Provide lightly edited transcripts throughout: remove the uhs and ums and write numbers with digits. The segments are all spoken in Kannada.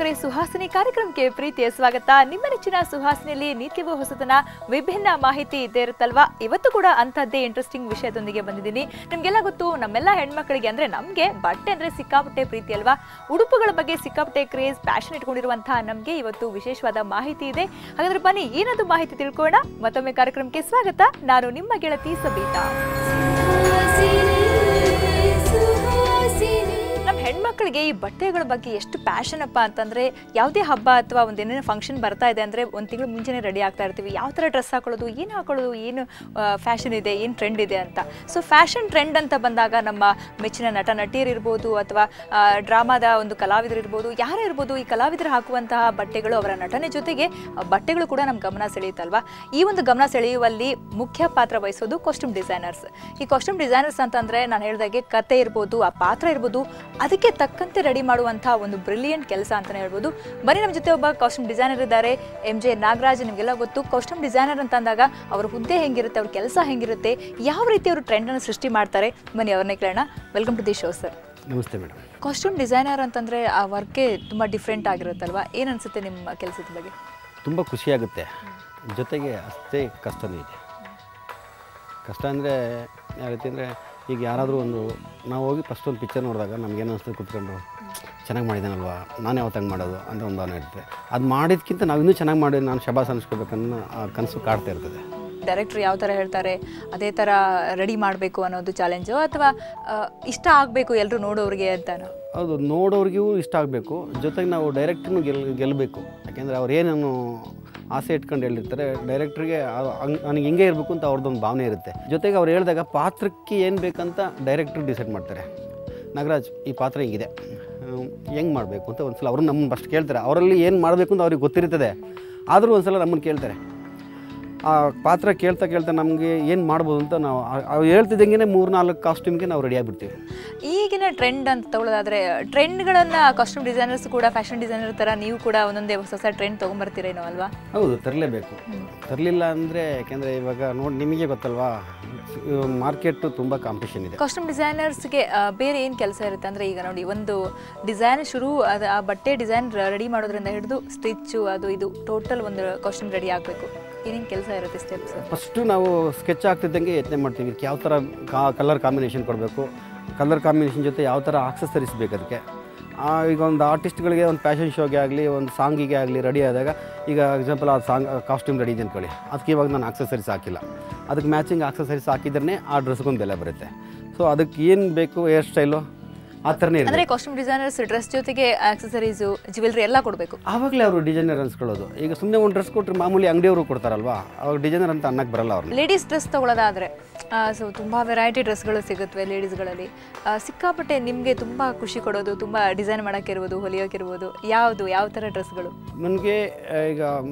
ವೀಕ್ಷಕರೇ, ಸುಹಾಸಿನಿ ಕಾರ್ಯಕ್ರಮಕ್ಕೆ ಪ್ರೀತಿಯ ಸ್ವಾಗತ. ನಿಮ್ಮ ನೆಚ್ಚಿನ ಸುಹಾಸಿನಿಯಲ್ಲಿ ನಿತ್ಯವೂ ಹೊಸತನ ವಿಭಿನ್ನ ಮಾಹಿತಿ ಇದ್ದೇ ಇರುತ್ತಲ್ವಾ. ಇವತ್ತು ಕೂಡ ಅಂತಹದ್ದೇ ಇಂಟ್ರೆಸ್ಟಿಂಗ್ ವಿಷಯದೊಂದಿಗೆ ಬಂದಿದ್ದೀನಿ. ನಿಮಗೆಲ್ಲ ಗೊತ್ತು, ನಮ್ಮೆಲ್ಲ ಹೆಣ್ಮಕ್ಳಿಗೆ ಅಂದ್ರೆ ನಮಗೆ ಬಟ್ಟೆ ಅಂದ್ರೆ ಸಿಕ್ಕಾಪಟ್ಟೆ ಪ್ರೀತಿ ಅಲ್ವಾ. ಉಡುಪುಗಳ ಬಗ್ಗೆ ಸಿಕ್ಕಾಪಟ್ಟೆ ಕ್ರೇಜ್, ಪ್ಯಾಷನ್ ಇಟ್ಕೊಂಡಿರುವಂತಹ ನಮಗೆ ಇವತ್ತು ವಿಶೇಷವಾದ ಮಾಹಿತಿ ಇದೆ. ಹಾಗಾದ್ರೆ ಬನ್ನಿ, ಏನದು ಮಾಹಿತಿ ತಿಳ್ಕೊಳ್ಳೋಣ. ಮತ್ತೊಮ್ಮೆ ಕಾರ್ಯಕ್ರಮಕ್ಕೆ ಸ್ವಾಗತ. ನಾನು ನಿಮ್ಮ ಗೆಳತಿ ಸಬಿತಾ. ನಮ್ಮ ಹೆಣ್ಮಕ್ಳಿಗೆ ಈ ಬಟ್ಟೆಗಳ ಬಗ್ಗೆ ಎಷ್ಟು ಪ್ಯಾಷನ್ ಅಪ್ಪ ಅಂತಂದರೆ, ಯಾವುದೇ ಹಬ್ಬ ಅಥವಾ ಒಂದೇನೇನು ಫಂಕ್ಷನ್ ಬರ್ತಾ ಇದೆ ಅಂದರೆ ಒಂದು ತಿಂಗಳು ಮುಂಚೆನೇ ರೆಡಿ ಆಗ್ತಾ ಇರ್ತೀವಿ. ಯಾವ ಥರ ಡ್ರೆಸ್ ಹಾಕೊಳ್ಳೋದು, ಏನು ಹಾಕೊಳ್ಳೋದು, ಏನು ಫ್ಯಾಷನ್ ಇದೆ, ಏನು ಟ್ರೆಂಡ್ ಇದೆ ಅಂತ. ಸೊ ಫ್ಯಾಷನ್ ಟ್ರೆಂಡ್ ಅಂತ ಬಂದಾಗ ನಮ್ಮ ಮೆಚ್ಚಿನ ನಟ ನಟಿಯರಿರ್ಬೋದು ಅಥವಾ ಡ್ರಾಮಾದ ಒಂದು ಕಲಾವಿದರಿರ್ಬೋದು, ಯಾರೇ ಇರ್ಬೋದು, ಈ ಕಲಾವಿದರು ಹಾಕುವಂತಹ ಬಟ್ಟೆಗಳು, ಅವರ ನಟನೆ ಜೊತೆಗೆ ಬಟ್ಟೆಗಳು ಕೂಡ ನಮ್ಮ ಗಮನ ಸೆಳೆಯುತ್ತಲ್ವಾ. ಈ ಒಂದು ಗಮನ ಸೆಳೆಯುವಲ್ಲಿ ಮುಖ್ಯ ಪಾತ್ರ ವಹಿಸೋದು ಕಾಸ್ಟ್ಯೂಮ್ ಡಿಸೈನರ್ಸ್. ಈ ಕಾಸ್ಟ್ಯೂಮ್ ಡಿಸೈನರ್ಸ್ ಅಂತಂದರೆ ನಾನು ಹೇಳಿದಾಗೆ ಕತೆ ಇರ್ಬೋದು, ಆ ಪಾತ್ರ ಇರ್ಬೋದು, ಅದಕ್ಕೆ ತಕ್ಕಂತೆ ರೆಡಿ ಮಾಡುವಂಥ ಒಂದು ಬ್ರಿಲಿಯಂಟ್ ಕೆಲಸ ಅಂತಲೇ ಹೇಳ್ಬೋದು. ಬನ್ನಿ, ನಮ್ಮ ಜೊತೆ ಒಬ್ಬ ಕಾಸ್ಟ್ಯೂಮ್ ಡಿಸೈನರ್ ಇದ್ದಾರೆ, MJ ನಾಗರಾಜ್. ನಿಮಗೆಲ್ಲ ಗೊತ್ತು, ಕಾಸ್ಟ್ಯೂಮ್ ಡಿಸೈನರ್ ಅಂತ ಅಂದಾಗ ಅವ್ರ ಹುದ್ದೆ ಹೆಂಗಿರುತ್ತೆ, ಅವ್ರ ಕೆಲಸ ಹೆಂಗಿರುತ್ತೆ, ಯಾವ ರೀತಿ ಅವರು ಟ್ರೆಂಡನ್ನು ಸೃಷ್ಟಿ ಮಾಡ್ತಾರೆ, ಬನ್ನಿ ಅವ್ರನ್ನೇ ಕೇಳೋಣ. Welcome to the show sir. ನಮಸ್ತೆ ಮೇಡಮ್. ಕಾಸ್ಟ್ಯೂಮ್ ಡಿಸೈನರ್ ಅಂತಂದರೆ ಆ ವರ್ಕೇ ತುಂಬ ಡಿಫ್ರೆಂಟ್ ಆಗಿರುತ್ತಲ್ವಾ. ಏನು ಅನಿಸುತ್ತೆ ನಿಮ್ಮ ಕೆಲಸದ ಬಗ್ಗೆ? ತುಂಬ ಖುಷಿಯಾಗುತ್ತೆ, ಜೊತೆಗೆ ಅಷ್ಟೇ ಕಷ್ಟನೂ ಇದೆ. ಕಷ್ಟ ಅಂದರೆ ಯಾವ ರೀತಿ ಅಂದರೆ, ಈಗ ಯಾರಾದರೂ ನಾವು ಹೋಗಿ ಫಸ್ಟ್ ಒಂದು ಪಿಕ್ಚರ್ ನೋಡಿದಾಗ ನಮಗೇನು ಅನಿಸ್ತದೆ, ಕೂತ್ಕೊಂಡು ಚೆನ್ನಾಗಿ ಮಾಡಿದ್ದಾನಲ್ವ, ನಾನು ಯಾವತ್ತಂಗೆ ಮಾಡೋದು ಅಂತ ಒಂದು ಭಾವನೆ ಇರುತ್ತೆ. ಅದು ಮಾಡಿದ್ಕಿಂತ ನಾವು ಇನ್ನೂ ಚೆನ್ನಾಗಿ ಮಾಡಿ ನಾನು ಶಬಾಸ್ ಅನಿಸ್ಕೋಬೇಕನ್ನೋ ಆ ಕನಸು ಕಾಡ್ತಾ ಇರ್ತದೆ. ಡೈರೆಕ್ಟ್ರು ಯಾವ ಥರ ಹೇಳ್ತಾರೆ ಅದೇ ಥರ ರೆಡಿ ಮಾಡಬೇಕು ಅನ್ನೋದು ಚಾಲೆಂಜು, ಅಥವಾ ಇಷ್ಟ ಆಗಬೇಕು ಎಲ್ಲರೂ ನೋಡೋರಿಗೆ ಅಂತಾನು? ಹೌದು, ನೋಡೋರಿಗೂ ಇಷ್ಟ ಆಗಬೇಕು, ಜೊತೆಗೆ ನಾವು ಡೈರೆಕ್ಟ್ರನ್ನು ಗೆಲ್ಲಬೇಕು. ಯಾಕೆಂದರೆ ಅವ್ರು ಏನೇನು ಆಸೆ ಇಟ್ಕೊಂಡು ಹೇಳಿರ್ತಾರೆ, ಡೈರೆಕ್ಟ್ರಿಗೆ ನನಗೆ ಹಿಂಗೆ ಇರಬೇಕು ಅಂತ ಅವ್ರದ್ದೊಂದು ಭಾವನೆ ಇರುತ್ತೆ. ಜೊತೆಗೆ ಅವ್ರು ಹೇಳಿದಾಗ ಪಾತ್ರಕ್ಕೆ ಏನು ಬೇಕಂತ ಡೈರೆಕ್ಟ್ರು ಡಿಸೈಡ್ ಮಾಡ್ತಾರೆ. ನಾಗರಾಜ್, ಈ ಪಾತ್ರ ಹಿಂಗಿದೆ, ಹೆಂಗೆ ಮಾಡಬೇಕು ಅಂತ ಒಂದು ಸಲ ಅವ್ರು ನಮ್ಮನ್ನು ಫಸ್ಟ್ ಕೇಳ್ತಾರೆ. ಅವರಲ್ಲಿ ಏನು ಮಾಡಬೇಕು ಅಂತ ಅವ್ರಿಗೆ ಗೊತ್ತಿರ್ತದೆ, ಆದರೂ ಒಂದು ಸಲ ನಮ್ಮನ್ನು ಕೇಳ್ತಾರೆ. ಆ ಪಾತ್ರ ಕೇಳ್ತಾ ನಮಗೆ ಏನು ಮಾಡ್ಬೋದು ಅಂತ ನಾವು ಅವ್ರು ಹೇಳ್ತಿದ್ದಂಗೆ 3-4 ಕಾಸ್ಟ್ಯೂಮ್ಗೆ ನಾವು ರೆಡಿ ಆಗಿಬಿಡ್ತೀವಿ. ಈಗಿನ ಟ್ರೆಂಡ್ ಅಂತ ತಗೊಳ್ಳೋದಾದರೆ, ಟ್ರೆಂಡ್ಗಳನ್ನು ಕಾಸ್ಟ್ಯೂಮ್ ಡಿಸೈನರ್ಸ್ ಕೂಡ ಫ್ಯಾಷನ್ ಡಿಸೈನರ್ ಥರ ನೀವು ಕೂಡ ಒಂದೊಂದೇ ಹೊಸ ಟ್ರೆಂಡ್ ತೊಗೊಂಬರ್ತೀರೇನೋ ಅಲ್ವಾ? ಹೌದು, ತರಲೇಬೇಕು. ತರಲಿಲ್ಲ ಅಂದರೆ, ಯಾಕೆಂದರೆ ಇವಾಗ ನೋಡಿ ನಿಮಗೆ ಗೊತ್ತಲ್ವಾ, ಮಾರ್ಕೆಟು ತುಂಬ ಕಾಂಪಿಟೇಷನ್ ಇದೆ. ಕಾಸ್ಟ್ಯೂಮ್ ಡಿಸೈನರ್ಸ್ಗೆ ಬೇರೆ ಏನು ಕೆಲಸ ಇರುತ್ತೆ ಅಂದರೆ, ಈಗ ನೋಡಿ, ಒಂದು ಡಿಸೈನ್ ಶುರು, ಅದು ಆ ಬಟ್ಟೆ ಡಿಸೈನ್ ರೆಡಿ ಮಾಡೋದ್ರಿಂದ ಹಿಡಿದು ಸ್ಟಿಚ್ಚು, ಅದು ಇದು ಟೋಟಲ್ ಒಂದು ಕಾಸ್ಟ್ಯೂಮ್ ರೆಡಿ ಆಗಬೇಕು. ಏನೇನು ಕೆಲಸ ಇರುತ್ತೆ ಸ್ಟೆಪ್ಸ್? ಫಸ್ಟು ನಾವು ಸ್ಕೆಚ್ ಆಗ್ತಿದ್ದಂಗೆ ಯತ್ನೆ ಮಾಡ್ತೀವಿ, ಯಾವ ಥರ ಕಲರ್ ಕಾಂಬಿನೇಷನ್ ಕೊಡಬೇಕು, ಕಲರ್ ಕಾಂಬಿನೇಷನ್ ಜೊತೆ ಯಾವ ಥರ ಆಕ್ಸೆಸರೀಸ್ ಬೇಕು ಅದಕ್ಕೆ. ಈಗ ಒಂದು ಆರ್ಟಿಸ್ಟ್ಗಳಿಗೆ ಒಂದು ಫ್ಯಾಷನ್ ಶೋಗೆ ಆಗಲಿ, ಒಂದು ಸಾಂಗಿಗೆ ಆಗಲಿ ರೆಡಿ ಆದಾಗ, ಈಗ ಎಕ್ಸಾಂಪಲ್ ಆ ಸಾಂಗ್ ಕಾಸ್ಟ್ಯೂಮ್ ರೆಡಿ ಇದೆ ಅಂದ್ಕೊಳ್ಳಿ, ಅದಕ್ಕೆ ಇವಾಗ ನಾನು ಆಕ್ಸೆಸರೀಸ್ ಹಾಕಿಲ್ಲ, ಅದಕ್ಕೆ ಮ್ಯಾಚಿಂಗ್ ಆಕ್ಸೆಸರೀಸ್ ಹಾಕಿದ್ರೆ ಆ ಡ್ರೆಸ್ಗೊಂದು ಬೆಲೆ ಬರುತ್ತೆ. ಸೊ ಅದಕ್ಕೆ ಏನು ಬೇಕು, ಹೇರ್ ಸ್ಟೈಲು ಆ ಥರನೇ ಇರುತ್ತೆ. ಅಂದರೆ ಕಾಸ್ಟ್ಯೂಮ್ ಡಿಸೈನರ್ಸ್ ಡ್ರೆಸ್ ಜೊತೆಗೆ ಆಕ್ಸೆಸರೀಸು, ಜ್ಯುವೆಲ್ರಿ ಎಲ್ಲ ಕೊಡಬೇಕು. ಆವಾಗಲೇ ಅವರು ಡಿಸೈನರ್ ಅನ್ಸ್ಕೊಳ್ಳೋದು. ಈಗ ಸುಮ್ಮನೆ ಒಂದು ಡ್ರೆಸ್ ಕೊಟ್ಟರೆ ಮಾಮೂಲಿ ಅಂಗಡಿಯವರು ಕೊಡ್ತಾರಲ್ವಾ, ಅವಾಗ ಡಿಸೈನರ್ ಅಂತ ಅನ್ನಕ್ಕೆ ಬರಲ್ಲ ಅವ್ರು. ಲೇಡೀಸ್ ಡ್ರೆಸ್ ತೊಗೊಳ್ಳೋದಾದರೆ ಸೊ ತುಂಬ ವೆರೈಟಿ ಡ್ರೆಸ್ಗಳು ಸಿಗುತ್ತವೆ ಲೇಡೀಸ್ಗಳಲ್ಲಿ. ಸಿಕ್ಕಾಪಟ್ಟೆ ನಿಮಗೆ ತುಂಬ ಖುಷಿ ಕೊಡೋದು, ತುಂಬ ಡಿಸೈನ್ ಮಾಡೋಕ್ಕಿರ್ಬೋದು, ಹೊಲಿಯೋಕ್ಕಿರ್ಬೋದು, ಯಾವ ಥರ ಡ್ರೆಸ್ಗಳು? ನನಗೆ ಈಗ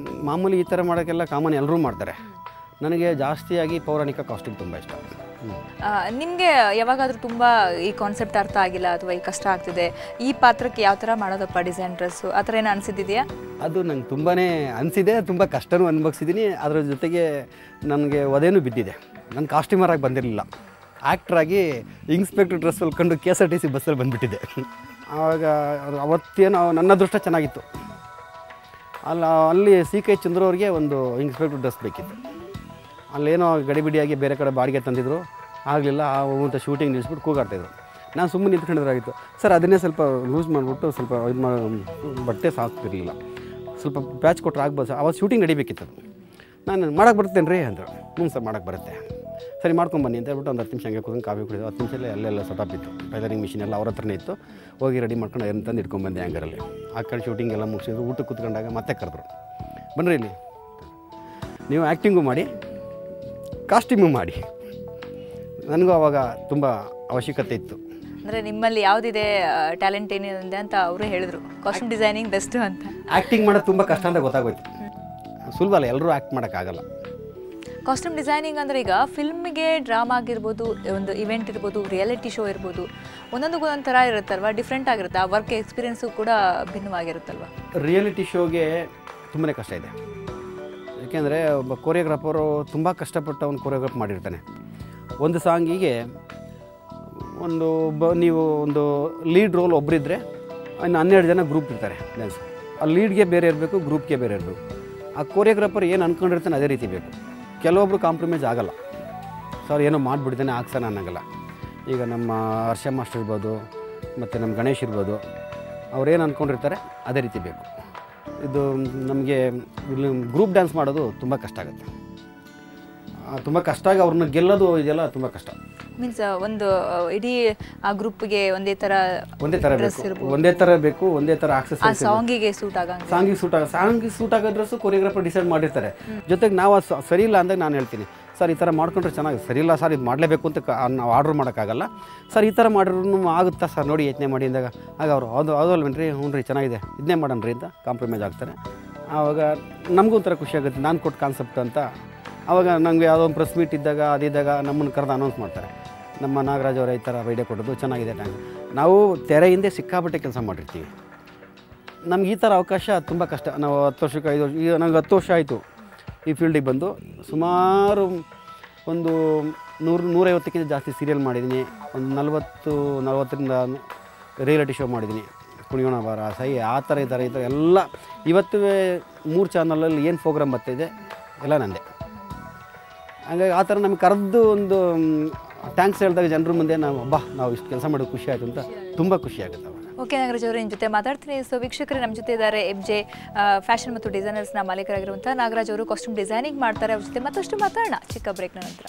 ಮಾಮೂಲಿ ಈ ಥರ ಮಾಡೋಕ್ಕೆಲ್ಲ ಕಾಮನ್ ಎಲ್ಲರೂ ಮಾಡ್ತಾರೆ. ನನಗೆ ಜಾಸ್ತಿಯಾಗಿ ಪೌರಾಣಿಕ ಕಾಸ್ಟ್ಯೂಮ್ ತುಂಬ ಇಷ್ಟ. ನಿಮಗೆ ಯಾವಾಗಾದರೂ ತುಂಬ ಈ ಕಾನ್ಸೆಪ್ಟ್ ಅರ್ಥ ಆಗಿಲ್ಲ ಅಥವಾ ಈ ಕಷ್ಟ ಆಗ್ತಿದೆ, ಈ ಪಾತ್ರಕ್ಕೆ ಯಾವ ಥರ ಮಾಡೋದಪ್ಪ ಡಿಸೈನ್ ಡ್ರೆಸ್ಸು, ಆ ಥರ ಏನು ಅನಿಸಿದೆಯಾ? ಅದು ನಂಗೆ ತುಂಬಾ ಅನಿಸಿದೆ, ತುಂಬ ಕಷ್ಟನೂ ಅನುಭವಿಸಿದ್ದೀನಿ. ಅದರ ಜೊತೆಗೆ ನನಗೆ ಒದೇನೂ ಬಿದ್ದಿದೆ. ನಾನು ಕಾಸ್ಟ್ಯೂಮರಾಗಿ ಬಂದಿರಲಿಲ್ಲ, ಆ್ಯಕ್ಟ್ರಾಗಿ ಇನ್ಸ್ಪೆಕ್ಟರ್ ಡ್ರೆಸ್ ಹೊಲ್ಕೊಂಡು KSRTC ಬಸ್ಸಲ್ಲಿ ಬಂದುಬಿಟ್ಟಿದ್ದೆ. ಆವಾಗ ಅವತ್ತೇನೋ ನನ್ನ ಅದೃಷ್ಟ ಚೆನ್ನಾಗಿತ್ತು. ಅಲ್ಲಿ CK ಚಂದ್ರ ಅವ್ರಿಗೆ ಒಂದು ಇನ್ಸ್ಪೆಕ್ಟರ್ ಡ್ರೆಸ್ ಬೇಕಿತ್ತು. ಅಲ್ಲೇನೋ ಗಡಿಬಿಡಿಯಾಗಿ ಬೇರೆ ಕಡೆ ಬಾಡಿಗೆ ತಂದಿದ್ರು, ಆಗಲಿಲ್ಲ. ಅಂತ ಶೂಟಿಂಗ್ ನಿಲ್ಲಿಸ್ಬಿಟ್ಟು ಕೂಗಾಡ್ತಾಯಿದ್ರು. ನಾನು ಸುಮ್ಮನೆ ನಿಂತ್ಕೊಂಡಿದ್ರಾಗಿತ್ತು. ಸರ್, ಅದನ್ನೇ ಸ್ವಲ್ಪ ಲೂಸ್ ಮಾಡಿಬಿಟ್ಟು ಸ್ವಲ್ಪ ಬಟ್ಟೆ ಸಾಕ್ತಿರಲಿಲ್ಲ, ಸ್ವಲ್ಪ ಪ್ಯಾಚ್ ಕೊಟ್ಟರೆ ಆಗ್ಬೋದು ಸರ್, ಅವತ್ತು ಶೂಟಿಂಗ್ ನಡಿಬೇಕಿತ್ತು. ನಾನು ಮಾಡೋಕ್ಕೆ ಬರ್ತೇನೆ ರೀ ಅಂದರು. ಸರ್, ಮಾಡೋಕ್ಕೆ ಬರುತ್ತೆ, ಸರಿ ಮಾಡ್ಕೊಂಬನ್ನಿ ಅಂತ ಹೇಳ್ಬಿಟ್ಟು ಒಂದು 10 ನಿಮಿಷ ಹಂಗೆ ಕೂತ್ಕೊಂಡು ಕಾಫಿ ಕುಡಿದು 10 ನಿಮಿಷಲ್ಲೇ ಅಲ್ಲೆಲ್ಲ ಸೆಟಪ್ ಇತ್ತು, ಟೈಲರಿಂಗ್ ಮಿಷಿನ್ ಎಲ್ಲ ಅವ್ರ ಹತ್ರನೇ ಇತ್ತು. ಹೋಗಿ ರೆಡಿ ಮಾಡ್ಕೊಂಡು ತಂದು ಇಟ್ಕೊಂಡ್ಬಂದೆ ಹ್ಯಾಂಗರಲ್ಲಿ. ಆ ಕಡೆ ಶೂಟಿಂಗ್ ಎಲ್ಲ ಮುಗಿಸಿದ್ರು. ಊಟಕ್ಕೆ ಕೂತ್ಕೊಂಡಾಗ ಮತ್ತೆ ಕರೆದ್ರು, ಬನ್ನಿರಿ ಇಲ್ಲಿ, ನೀವು ಆ್ಯಕ್ಟಿಂಗು ಮಾಡಿ, ಕಾಸ್ಟ್ಯೂಮು ಮಾಡಿ. ನನಗೂ ಆವಾಗ ತುಂಬ ಅವಶ್ಯಕತೆ ಇತ್ತು. ಅಂದರೆ ನಿಮ್ಮಲ್ಲಿ ಯಾವುದಿದೆ ಟ್ಯಾಲೆಂಟ್ ಏನಿದೆ ಅಂತ ಅವರೇ ಹೇಳಿದ್ರು, ಕಾಸ್ಟ್ಯೂಮ್ ಡಿಸೈನಿಂಗ್ ಬೆಸ್ಟು ಅಂತ. ಆ್ಯಕ್ಟಿಂಗ್ ಮಾಡೋದು ತುಂಬ ಕಷ್ಟ ಅಂತ ಗೊತ್ತಾಗೋಯ್ತು. ಸುಲಭ ಅಲ್ಲ, ಎಲ್ಲರೂ ಆ್ಯಕ್ಟ್ ಮಾಡೋಕ್ಕಾಗಲ್ಲ. ಕಾಸ್ಟ್ಯೂಮ್ ಡಿಸೈನಿಂಗ್ ಅಂದರೆ ಈಗ ಫಿಲ್ಮಿಗೆ, ಡ್ರಾಮಾ ಆಗಿರ್ಬೋದು, ಒಂದು ಇವೆಂಟ್ ಇರ್ಬೋದು, ರಿಯಾಲಿಟಿ ಶೋ ಇರ್ಬೋದು, ಒಂದೊಂದು ಥರ ಇರುತ್ತಲ್ವ, ಡಿಫ್ರೆಂಟ್ ಆಗಿರುತ್ತೆ. ಆ ವರ್ಕ್ ಎಕ್ಸ್ಪೀರಿಯೆನ್ಸು ಕೂಡ ಭಿನ್ನವಾಗಿರುತ್ತಲ್ವ. ರಿಯಾಲಿಟಿ ಶೋಗೆ ತುಂಬಾ ಕಷ್ಟ ಇದೆ. ಯಾಕೆಂದರೆ ಒಬ್ಬ ಕೊರಿಯೋಗ್ರಾಫರು ತುಂಬ ಕಷ್ಟಪಟ್ಟು ಅವನು ಕೊರಿಯೋಗ್ರಾಫ್ ಮಾಡಿರ್ತಾನೆ. ಒಂದು ಸಾಂಗಿಗೆ ನೀವು ಒಂದು ಲೀಡ್ ರೋಲ್ ಒಬ್ಬರಿದ್ದರೆ ಇನ್ನು 12 ಜನ ಗ್ರೂಪ್ ಇರ್ತಾರೆ ಡ್ಯಾನ್ಸ್. ಆ ಲೀಡ್ಗೆ ಬೇರೆ ಇರಬೇಕು, ಗ್ರೂಪ್ಗೆ ಬೇರೆ ಇರಬೇಕು. ಆ ಕೊರಿಯೋಗ್ರಾಫರ್ ಏನು ಅಂದ್ಕೊಂಡಿರ್ತಾನೆ ಅದೇ ರೀತಿ ಬೇಕು. ಕೆಲವೊಬ್ರು ಕಾಂಪ್ರಮೈಸ್ ಆಗಲ್ಲ, ಸರ್ ಏನೋ ಮಾಡಿಬಿಡ್ತಾನೆ ಹಾಕ್ಸೋಣ ಅನ್ನೋಂಗಲ್ಲ. ಈಗ ನಮ್ಮ ಹರ್ಷ ಮಾಸ್ಟರ್ ಇರ್ಬೋದು, ಮತ್ತು ನಮ್ಮ ಗಣೇಶ್ ಇರ್ಬೋದು, ಅವ್ರೇನು ಅಂದ್ಕೊಂಡಿರ್ತಾರೆ ಅದೇ ರೀತಿ ಬೇಕು. ಇದು ನಮಗೆ ಇಲ್ಲಿ ಗ್ರೂಪ್ ಡ್ಯಾನ್ಸ್ ಮಾಡೋದು ತುಂಬ ಕಷ್ಟ ಆಗುತ್ತೆ. ತುಂಬ ಕಷ್ಟ ಆಗಿ ಅವ್ರನ್ನ ಗೆಲ್ಲೋದು ಇದೆಲ್ಲ ತುಂಬ ಕಷ್ಟ. ಮೀನ್ಸ್ ಒಂದು ಇಡೀ ಆ ಗ್ರೂಪ್ಗೆ ಒಂದೇ ಥರ ಬೇಕು, ಒಂದೇ ಥರ ಬೇಕು, ಒಂದೇ ಥರ ಆಕ್ಸೆಸರೀಸ್, ಸಾಂಗಿಗೆ ಸೂಟ್ ಆಗಂಗೆ, ಸಾಂಗಿಗೆ ಸೂಟ್ ಆಗೋ ಡ್ರೆಸ್ಸು ಕೊರಿಯೋಗ್ರಾಫರ್ ಡಿಸೈಡ್ ಮಾಡಿರ್ತಾರೆ. ಜೊತೆಗೆ ನಾವು ಅದು ಸರಿ ಇಲ್ಲ ಅಂದಾಗ ನಾನು ಹೇಳ್ತೀನಿ, ಸರ್ ಈ ಥರ ಮಾಡ್ಕೊಂಡ್ರೆ ಚೆನ್ನಾಗಿ, ಸರಿ ಇಲ್ಲ ಸರ್ ಇದು ಮಾಡಲೇಬೇಕು ಅಂತ ನಾವು ಆರ್ಡ್ರ್ ಮಾಡೋಕ್ಕಾಗಲ್ಲ, ಸರ್ ಈ ಥರ ಮಾಡಿದ್ರು ಆಗುತ್ತಾ ಸರ್ ನೋಡಿ ಯೋಚನೆ ಮಾಡಿ ಅಂದಾಗ ಆಗ ಅವರು ಅದು ಅಲ್ವೇನ್ರಿ, ಹ್ಞೂ ರೀ ಚೆನ್ನಾಗಿದೆ ಇದನ್ನೇ ಮಾಡೋಣ ಅಂತ ಕಾಂಪ್ರಮೈಸ್ ಆಗ್ತಾರೆ. ಆವಾಗ ನಮಗೂ ಒಂಥರ ಖುಷಿ ಆಗುತ್ತೆ, ನಾನು ಕೊಟ್ಟು ಕಾನ್ಸೆಪ್ಟ್ ಅಂತ. ಆವಾಗ ನನಗೆ ಯಾವುದೋ ಒಂದು ಪ್ರೆಸ್ ಮೀಟ್ ಇದ್ದಾಗ ಅದಿದ್ದಾಗ ನಮ್ಮನ್ನು ಕರೆದು ಅನೌನ್ಸ್ ಮಾಡ್ತಾರೆ, ನಮ್ಮ ನಾಗರಾಜ್ ಅವರ ಈ ಥರ ಐಡಿಯಾ ಕೊಡೋದು ಚೆನ್ನಾಗಿದೆ. ನಾವು ತೆರೆ ಹಿಂದೆ ಸಿಕ್ಕಾಪಟ್ಟೆ ಕೆಲಸ ಮಾಡಿರ್ತೀವಿ, ನಮ್ಗೆ ಈ ಥರ ಅವಕಾಶ ತುಂಬ ಕಷ್ಟ. ನಾವು 10 ವರ್ಷಕ್ಕೆ 5 ವರ್ಷ, ಈಗ ನನಗೆ 10 ವರ್ಷ ಆಯಿತು ಈ ಫೀಲ್ಡಿಗೆ ಬಂದು. ಸುಮಾರು ಒಂದು 100-150ಕ್ಕಿಂತ ಜಾಸ್ತಿ ಸೀರಿಯಲ್ ಮಾಡಿದ್ದೀನಿ. ಒಂದು 40-40ರಿಂದ ರಿಯಾಲಿಟಿ ಶೋ ಮಾಡಿದ್ದೀನಿ. ಕುಣಿಯೋಣ ಬಾರ, ಸೈ, ಆ ಥರ ಈ ಥರ ಎಲ್ಲ. ಇವತ್ತು 3 ಚಾನಲಲ್ಲಿ ಏನು ಪ್ರೋಗ್ರಾಮ್ ಬರ್ತಾಯಿದೆ ಎಲ್ಲ ನಂದೆ. ಹಾಗಾಗಿ ಆ ಥರ ನಮಗೆ ಕರೆದು ಒಂದು ಥ್ಯಾಂಕ್ಸ್ ಹೇಳಿದಾಗ ಜನರ ಮುಂದೆ ನಾವು ಇಷ್ಟು ಕೆಲಸ ಮಾಡೋದು ಖುಷಿ ಆಯಿತು ಅಂತ ತುಂಬ ಖುಷಿ ಆಗುತ್ತೆ. ಓಕೆ ನಾಗರಾಜ್ ಅವರು, ನಿಮ್ಮ ಜೊತೆ ಮಾತಾಡ್ತೀನಿ. ಸೊ ವೀಕ್ಷಕರೇ, ನಮ್ಮ ಜೊತೆ ಇದ್ದಾರೆ MJ ಫ್ಯಾಷನ್ ಮತ್ತು ಡಿಸೈನರ್ಸ್ನ ಮಾಲೀಕರಾಗಿರುವಂಥ ನಾಗರಾಜ್ ಅವರು. ಕಾಸ್ಟ್ಯೂಮ್ ಡಿಸೈನಿಂಗ್ ಮಾಡ್ತಾರೆ. ಅವ್ರ ಜೊತೆ ಮತ್ತಷ್ಟು ಮಾತಾಡೋಣ ಚಿಕ್ಕ ಬ್ರೇಕ್ನ ನಂತರ.